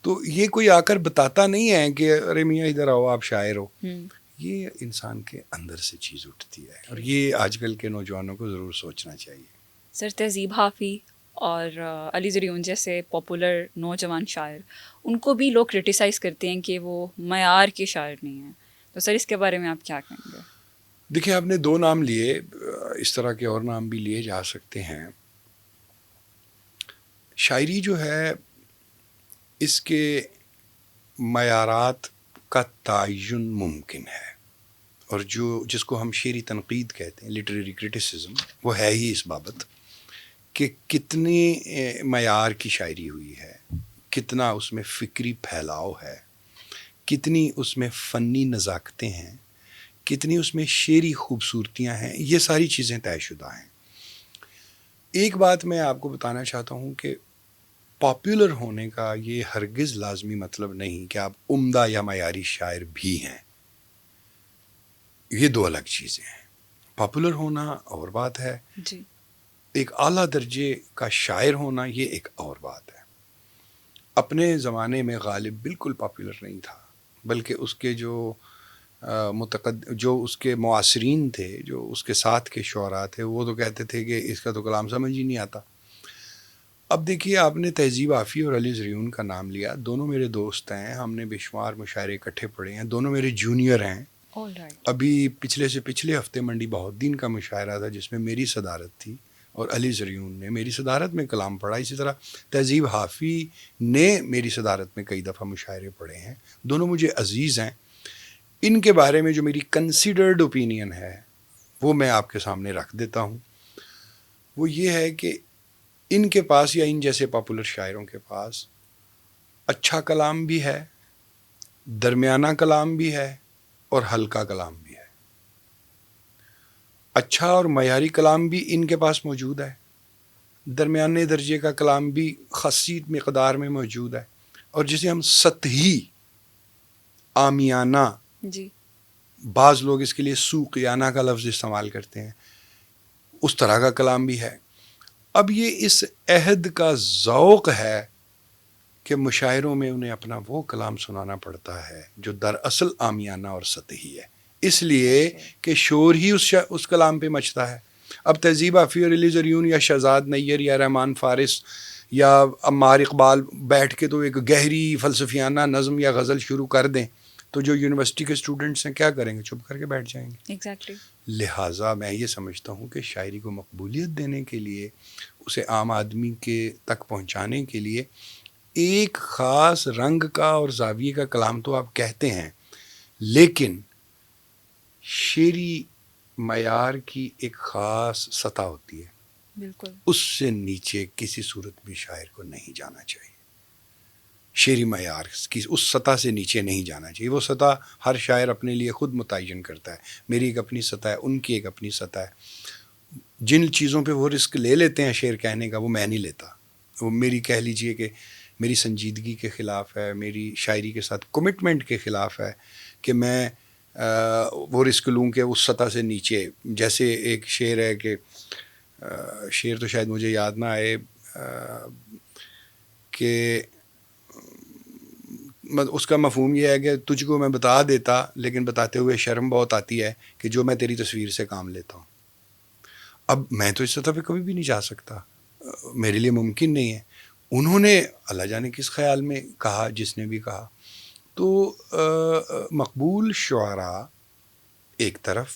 تو یہ کوئی آ کر بتاتا نہیں ہے کہ ارے میاں ادھر آؤ آپ شاعر ہو. یہ انسان کے اندر سے چیز اٹھتی ہے، اور یہ آج کل کے نوجوانوں کو ضرور سوچنا چاہیے. سر تہذیب حافظ اور علی زریون جیسے پاپولر نوجوان شاعر، ان کو بھی لوگ کرٹیسائز کرتے ہیں کہ وہ معیار کے شاعر نہیں ہیں، تو سر اس کے بارے میں آپ کیا کہیں گے؟ دیکھیں، آپ نے 2 نام لیے، اس طرح کے اور نام بھی لیے جا سکتے ہیں. شاعری جو ہے اس کے معیارات کا تعین ممکن ہے، اور جس کو ہم شعری تنقید کہتے ہیں، لٹریری کرٹیسزم، وہ ہے ہی اس بابت کہ کتنی معیار کی شاعری ہوئی ہے، کتنا اس میں فکری پھیلاؤ ہے، کتنی اس میں فنی نزاکتیں ہیں، کتنی اس میں شعری خوبصورتیاں ہیں. یہ ساری چیزیں طے شدہ ہیں. ایک بات میں آپ کو بتانا چاہتا ہوں کہ پاپولر ہونے کا یہ ہرگز لازمی مطلب نہیں کہ آپ عمدہ یا معیاری شاعر بھی ہیں. یہ 2 الگ چیزیں ہیں. پاپولر ہونا اور بات ہے، جی. ایک اعلیٰ درجے کا شاعر ہونا یہ ایک اور بات ہے. اپنے زمانے میں غالب بالکل پاپولر نہیں تھا، بلکہ اس کے جو اس کے معاصرین تھے، جو اس کے ساتھ کے شعراء تھے، وہ تو کہتے تھے کہ اس کا تو کلام سمجھ ہی نہیں آتا. اب دیکھیے، آپ نے تہذیب حافظ اور علی زریون کا نام لیا. دونوں میرے دوست ہیں، ہم نے بے شمار مشاعرے اکٹھے پڑھے ہیں. دونوں میرے جونیئر ہیں. ابھی پچھلے ہفتے منڈی بہت دین کا مشاعرہ تھا جس میں میری صدارت تھی، اور علی زریون نے میری صدارت میں کلام پڑھا. اسی طرح تہذیب حافظ نے میری صدارت میں کئی دفعہ مشاعرے پڑھے ہیں. دونوں مجھے عزیز ہیں. ان کے بارے میں جو میری کنسیڈرڈ اوپینین ہے وہ میں آپ کے سامنے رکھ دیتا ہوں. وہ یہ ہے کہ ان کے پاس، یا ان جیسے پاپولر شاعروں کے پاس، اچھا کلام بھی ہے، درمیانہ کلام بھی ہے، اور ہلکا کلام بھی ہے. اچھا اور معیاری کلام بھی ان کے پاس موجود ہے، درمیانے درجے کا کلام بھی خاصی مقدار میں موجود ہے، اور جسے ہم سطحی، عامیانہ، جی، بعض لوگ اس کے لیے سوقیانہ کا لفظ استعمال کرتے ہیں، اس طرح کا کلام بھی ہے. اب یہ اس عہد کا ذوق ہے کہ مشاعروں میں انہیں اپنا وہ کلام سنانا پڑتا ہے جو دراصل عامیانہ اور سطحی ہے، اس لیے کہ شور ہی اس کلام پہ مچتا ہے. اب تہذیب حافظ اور علی زریون یا شہزاد نیر یا رحمان فارس یا عمار اقبال بیٹھ کے تو ایک گہری فلسفیانہ نظم یا غزل شروع کر دیں تو جو یونیورسٹی کے اسٹوڈنٹس ہیں کیا کریں گے؟ چپ کر کے بیٹھ جائیں گے. ایگزیکٹلی. لہٰذا میں یہ سمجھتا ہوں کہ شاعری کو مقبولیت دینے کے لیے، اسے عام آدمی کے تک پہنچانے کے لیے، ایک خاص رنگ کا اور زاویے کا کلام تو آپ کہتے ہیں، لیکن شعری معیار کی ایک خاص سطح ہوتی ہے. بالکل. اس سے نیچے کسی صورت بھی شاعر کو نہیں جانا چاہیے. شعری معیار کی اس سطح سے نیچے نہیں جانا چاہیے. وہ سطح ہر شاعر اپنے لیے خود متعین کرتا ہے. میری ایک اپنی سطح ہے، ان کی ایک اپنی سطح ہے. جن چیزوں پہ وہ رسک لے لیتے ہیں شعر کہنے کا، وہ میں نہیں لیتا. وہ میری، کہہ لیجئے کہ میری سنجیدگی کے خلاف ہے، میری شاعری کے ساتھ کمٹمنٹ کے خلاف ہے کہ میں وہ رسک لوں کہ اس سطح سے نیچے. جیسے ایک شعر ہے کہ شعر تو شاید مجھے یاد نہ آئے کہ اس کا مفہوم یہ ہے کہ تجھ کو میں بتا دیتا لیکن بتاتے ہوئے شرم بہت آتی ہے کہ جو میں تیری تصویر سے کام لیتا ہوں. اب میں تو اس سطح پہ کبھی بھی نہیں جا سکتا، میرے لیے ممکن نہیں ہے. انہوں نے اللہ جانے کس خیال میں کہا، جس نے بھی کہا. تو مقبول شعراء ایک طرف،